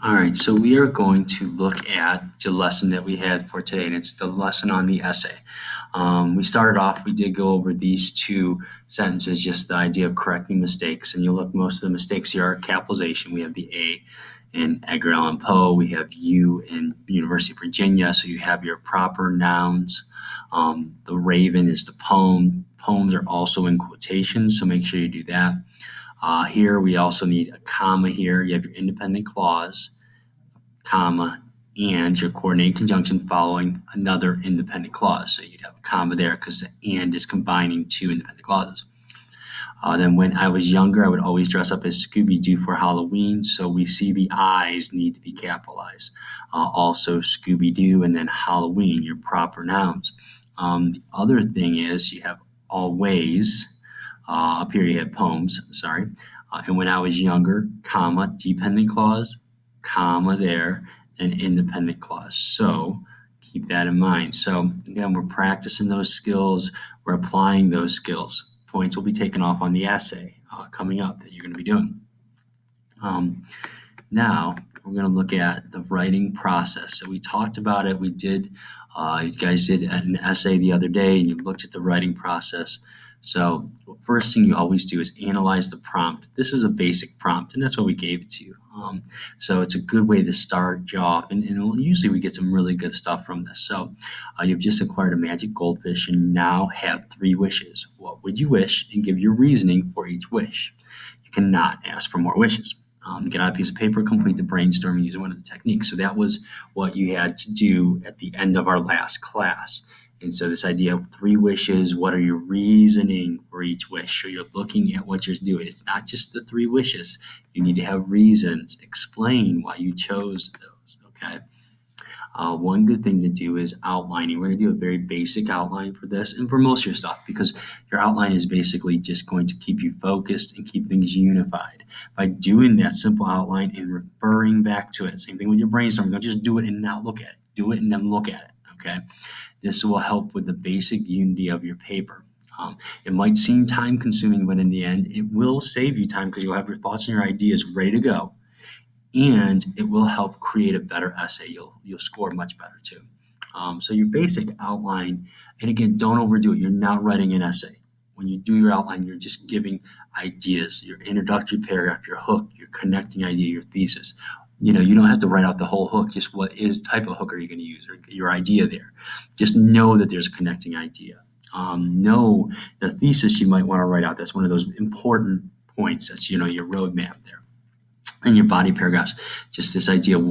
All right, so we are going to look at the lesson that we had for today, and it's the lesson on the essay. We started off, we did go over these two sentences, just the idea of correcting mistakes. And you'll look, most of the mistakes here are capitalization. We have the A in Edgar Allan Poe, we have U in University of Virginia, so you have your proper nouns. The raven is the poem. Poems are also in quotations, so make sure you do that. Here we also need a comma here. You have your independent clause, comma, and your coordinating conjunction following another independent clause. So you'd have a comma there because the and is combining two independent clauses. Then when I was younger, I would always dress up as Scooby-Doo for Halloween. So we see the I's need to be capitalized. Also Scooby-Doo and then Halloween, your proper nouns. The other thing is you have always, up here you have poems, sorry. And when I was younger, comma, dependent clause, comma there, and independent clause. So keep that in mind. So again, we're practicing those skills. We're applying those skills. Points will be taken off on the essay coming up that you're going to be doing. Now we're going to look at the writing process. So we talked about it. We did, you guys did an essay the other day and you looked at the writing process. So the first thing you always do is analyze the prompt. This is a basic prompt, and that's why we gave it to you. So it's a good way to start you off, and usually we get some really good stuff from this. So you've just acquired a magic goldfish and now have 3 wishes. What would you wish, and give your reasoning for each wish. You cannot ask for more wishes. Get out a piece of paper, complete the brainstorming using one of the techniques. So that was what you had to do at the end of our last class. And so this idea of 3 wishes, what are your reasoning for each wish? So you're looking at what you're doing. It's not just the 3 wishes. You need to have reasons, explain why you chose those, okay? One good thing to do is outlining. We're going to do a very basic outline for this and for most of your stuff, because your outline is basically just going to keep you focused and keep things unified. By doing that simple outline and referring back to it, same thing with your brainstorming. Don't just do it and not look at it. Do it and then look at it, okay? This will help with the basic unity of your paper. It might seem time consuming, but in the end, it will save you time because you'll have your thoughts and your ideas ready to go. And it will help create a better essay. You'll score much better too. So your basic outline, and again, don't overdo it. You're not writing an essay. When you do your outline, you're just giving ideas, your introductory paragraph, your hook, your connecting idea, your thesis. You don't have to write out the whole hook. Just what type of hook are you going to use, or your idea there. Just know that there's a connecting idea. Know the thesis you might want to write out. That's one of those important points. That's your roadmap there. And your body paragraphs, just this idea of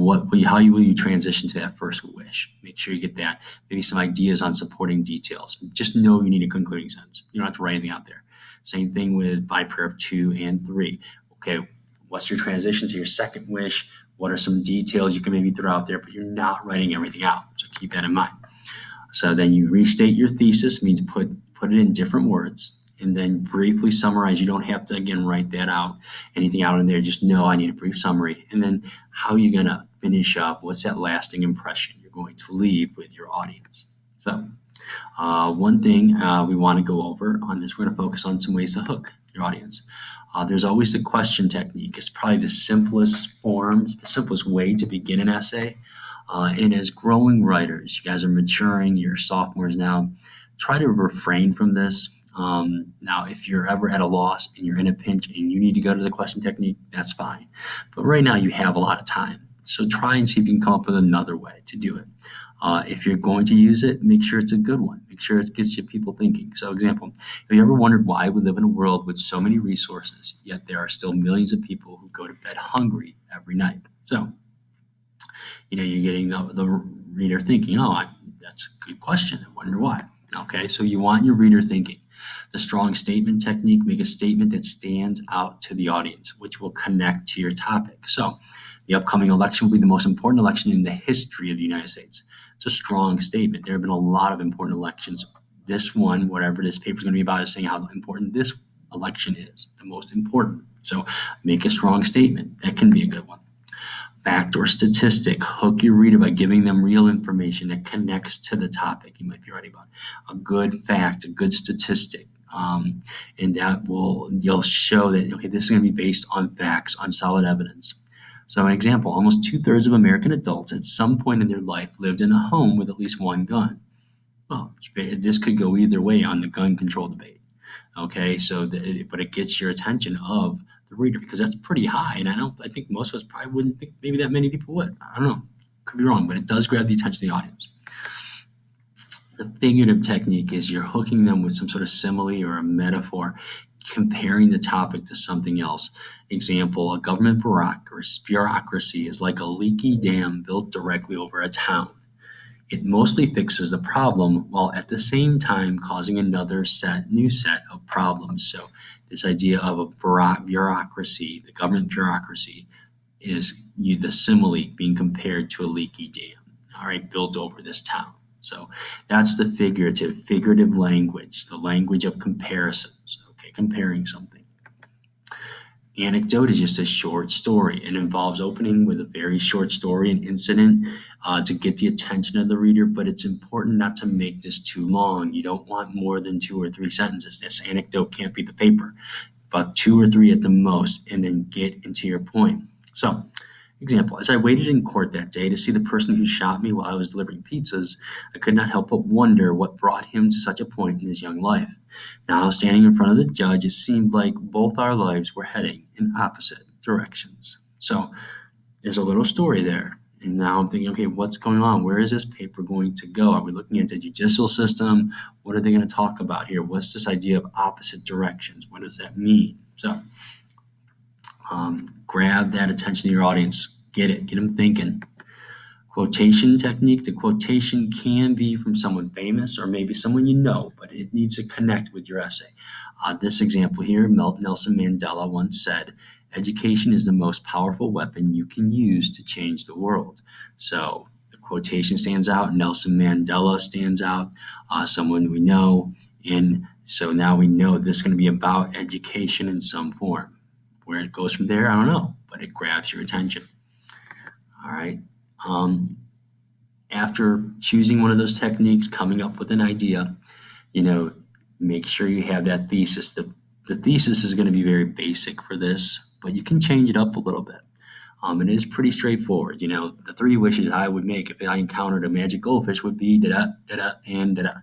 how will you transition to that first wish. Make sure you get that. Maybe some ideas on supporting details. Just know you need a concluding sentence. You don't have to write anything out there. Same thing with body paragraph 2 and 3. Okay, what's your transition to your second wish? What are some details you can maybe throw out there, but you're not writing everything out. So keep that in mind. So then you restate your thesis, means put it in different words, and then briefly summarize. You don't have to, again, write that out, anything out in there. Just know I need a brief summary. And then how are you going to finish up? What's that lasting impression you're going to leave with your audience? So one thing we want to go over on this, we're going to focus on some ways to hook your audience. There's always the question technique. It's probably the simplest way to begin an essay. And as growing writers, you guys are maturing, you're sophomores now, try to refrain from this. Now, if you're ever at a loss and you're in a pinch and you need to go to the question technique, that's fine. But right now you have a lot of time. So try and see if you can come up with another way to do it. If you're going to use it, make sure it's a good one. Make sure it gets you people thinking. So example, have you ever wondered why we live in a world with so many resources, yet there are still millions of people who go to bed hungry every night? So, you're getting the reader thinking, that's a good question. I wonder why. Okay, so you want your reader thinking. The strong statement technique, make a statement that stands out to the audience, which will connect to your topic. So the upcoming election will be the most important election in the history of the United States. It's a strong statement. There have been a lot of important elections. This one, whatever this paper is going to be about, is saying how important this election is, the most important. So make a strong statement. That can be a good one. Fact or statistic, hook your reader by giving them real information that connects to the topic you might be writing about. A good fact, a good statistic, and that you'll show that, okay, this is going to be based on facts, on solid evidence. So an example, almost 2/3 of American adults at some point in their life lived in a home with at least one gun. Well, this could go either way on the gun control debate. Okay, so but it gets your attention of the reader because that's pretty high, and I think most of us probably wouldn't think maybe that many people would. I don't know, could be wrong, but it does grab the attention of the audience. The figurative technique is you're hooking them with some sort of simile or a metaphor, comparing the topic to something else. Example, a government bureaucracy is like a leaky dam built directly over a town. It mostly fixes the problem while at the same time causing another new set of problems. So this idea of a bureaucracy, the government bureaucracy, is the simile being compared to a leaky dam, all right, built over this town. So that's the figurative language, the language of comparisons, okay, comparing something. Anecdote is just a short story. It involves opening with a very short story, an incident, to get the attention of the reader, but it's important not to make this too long. You don't want more than 2 or 3 sentences. This anecdote can't be the paper, about 2 or 3 at the most, and then get into your point. So, example, as I waited in court that day to see the person who shot me while I was delivering pizzas, I could not help but wonder what brought him to such a point in his young life. Now, standing in front of the judge, it seemed like both our lives were heading in opposite directions. So there's a little story there. And now I'm thinking, okay, what's going on? Where is this paper going to go? Are we looking at the judicial system? What are they going to talk about here? What's this idea of opposite directions? What does that mean? So grab that attention of your audience. Get them thinking. Quotation technique. The quotation can be from someone famous or maybe someone you know, but it needs to connect with your essay. This example here, Nelson Mandela once said, "Education is the most powerful weapon you can use to change the world." So the quotation stands out. Nelson Mandela stands out, someone we know. And so now we know this is going to be about education in some form. Where it goes from there, I don't know, but it grabs your attention. All right. After choosing one of those techniques, coming up with an idea, make sure you have that thesis. The thesis is going to be very basic for this, but you can change it up a little bit. It is pretty straightforward. The 3 wishes I would make if I encountered a magic goldfish would be da-da, da-da, and da-da.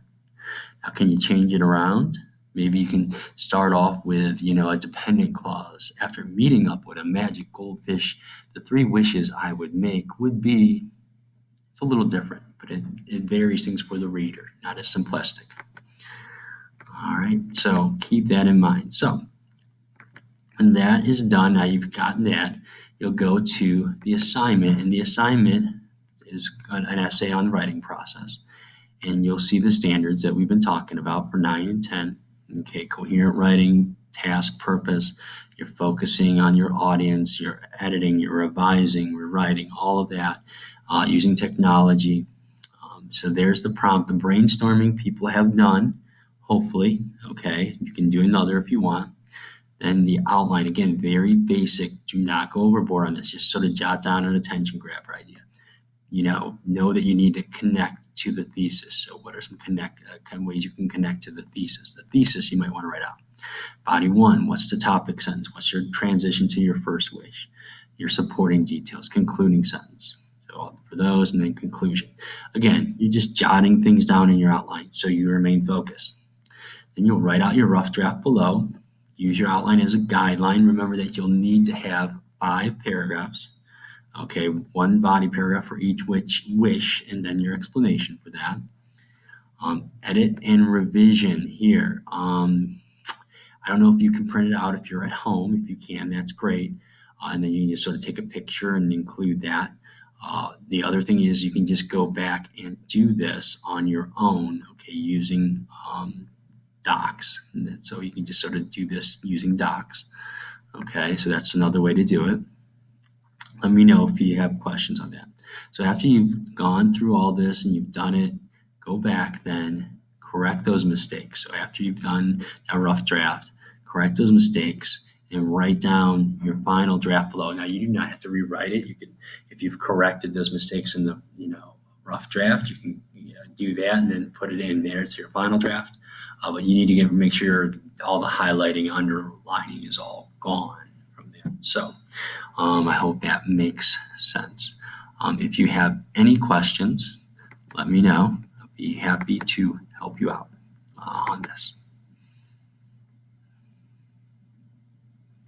Now, can you change it around? Maybe you can start off with, a dependent clause. After meeting up with a magic goldfish, the 3 wishes I would make would be, it's a little different, but it varies things for the reader, not as simplistic. All right, so keep that in mind. So when that is done, now you've gotten that, you'll go to the assignment, and the assignment is an essay on the writing process. And you'll see the standards that we've been talking about for 9 and 10. Okay, coherent writing, task, purpose. You're focusing on your audience, you're editing, you're revising, rewriting, all of that, using technology. So there's the prompt. The brainstorming people have done, hopefully. Okay, you can do another if you want. Then the outline, again, very basic. Do not go overboard on this. Just sort of jot down an attention grabber idea. Know that you need to connect to the thesis. So what are some kind of ways you can connect to the thesis? The thesis you might want to write out. Body 1, what's the topic sentence? What's your transition to your first wish? Your supporting details, concluding sentence. So for those, and then conclusion. Again, you're just jotting things down in your outline so you remain focused. Then you'll write out your rough draft below. Use your outline as a guideline. Remember that you'll need to have 5 paragraphs. Okay, 1 body paragraph for each wish, and then your explanation for that. Edit and revision here. I don't know if you can print it out if you're at home. If you can, that's great. And then you can just sort of take a picture and include that. The other thing is you can just go back and do this on your own, okay, using Docs. And so you can just sort of do this using Docs. Okay, so that's another way to do it. Let me know if you have questions on that. So after you've gone through all this and you've done it, go back then, correct those mistakes. So after you've done a rough draft, correct those mistakes and write down your final draft below. Now you do not have to rewrite it. You can, if you've corrected those mistakes in the rough draft, you can do that and then put it in there to your final draft. But you need to make sure all the highlighting, underlining is all gone from there. So I hope that makes sense. If you have any questions, let me know. I'll be happy to help you out on this.